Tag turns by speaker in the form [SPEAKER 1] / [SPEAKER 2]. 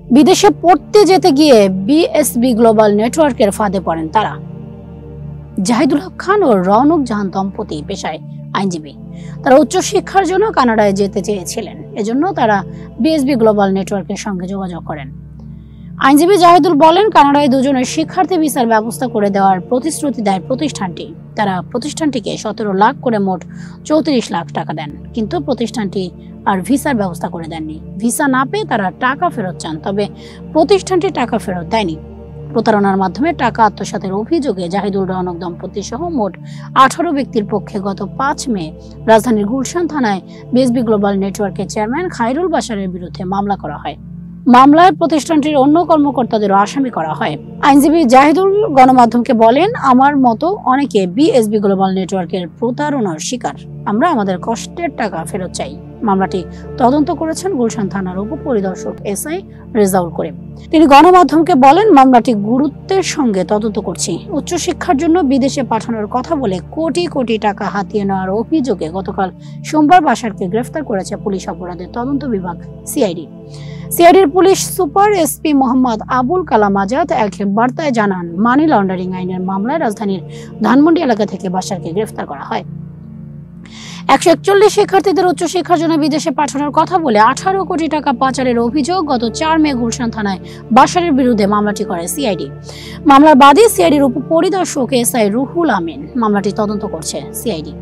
[SPEAKER 1] বিদেশে পড়তে যেতে গিয়ে বিএসবি গ্লোবাল নেটওয়ার্কের ফাঁদে পড়েন তারা। জাহিদুল হক খান ও রওনক জাহান দম্পতি পেশায় আইনজীবী। তারা উচ্চশিক্ষার জন্য কানাডায় যেতে চেয়েছিলেন, এজন্য তারা বিএসবি গ্লোবাল নেটওয়ার্কের সঙ্গে যোগাযোগ করেন। আইনজীবী জাহিদুল বলেন, কানাডায় দুজনের শিক্ষার্থী ভিসার ব্যবস্থা করে দেওয়ার প্রতিশ্রুতি দেয় প্রতিষ্ঠানটি। তারা প্রতিষ্ঠানটিকে 17 লাখ করে মোট 34 লাখ টাকা দেন, কিন্তু প্রতিষ্ঠানটি আর ভিসার ব্যবস্থা করে দেননি। ভিসা না পেয়ে তারা টাকা ফেরত চান, তবে প্রতিষ্ঠানটি টাকা ফেরত দেয়নি। প্রতারণার মাধ্যমে টাকা আত্মসাতের অভিযোগে জাহিদুল রওনক দম্পতি সহ মোট 18 ব্যক্তির পক্ষে গত 5 মে রাজধানীর গুলশান থানায় বিএসবি গ্লোবাল নেটওয়ার্কের চেয়ারম্যান খায়রুল বাশারের বিরুদ্ধে মামলা করা হয়। মামলায় প্রতিষ্ঠানটির অন্য কর্মকর্তাদেরও আসামি করা হয়। আইনজীবী জাহিদুল গণমাধ্যমকে বলেন, আমার মতো অনেকে বিএসবি গ্লোবাল নেটওয়ার্কের প্রতারণার শিকার। আমরা আমাদের কষ্টের টাকা ফেরত চাই। মামলাটি তদন্ত করেছেন গুলশান থানার উপপরিদর্শক এসআই রেজাউল করিম। তিনি গণমাধ্যমকে বলেন, মামলাটি গুরুত্বের সঙ্গে তদন্ত করছি। উচ্চশিক্ষার জন্য বিদেশে পাঠানোর কথা বলে কোটি কোটি টাকা হাতিয়ে নেওয়ার অভিযোগে গতকাল সোমবার বাশারকে গ্রেফতার করেছে পুলিশ অপরাধের তদন্ত বিভাগ সিআইডি। সিআইডির police super SP Mohammad Abul Kalam Azad এক বার্তায় জানান, মানি লন্ডারিং আইনের মামলায় রাজধানীর ধানমন্ডি এলাকা থেকে বাশারকে গ্রেফতার করা হয়। 141 শিক্ষার্থীদের উচ্চশিক্ষার জন্য বিদেশে পাঠানোর কথা বলে 18 কোটি টাকা পাচারের অভিযোগ গত 4 মে গুলশান থানায় বাশারের বিরুদ্ধে মামলাটি করে সিআইডি। মামলার বাদী সিআইডির উপপরিদর্শক এসআই রুহুল আমিন। মামলাটি তদন্ত করছে সিআইডি।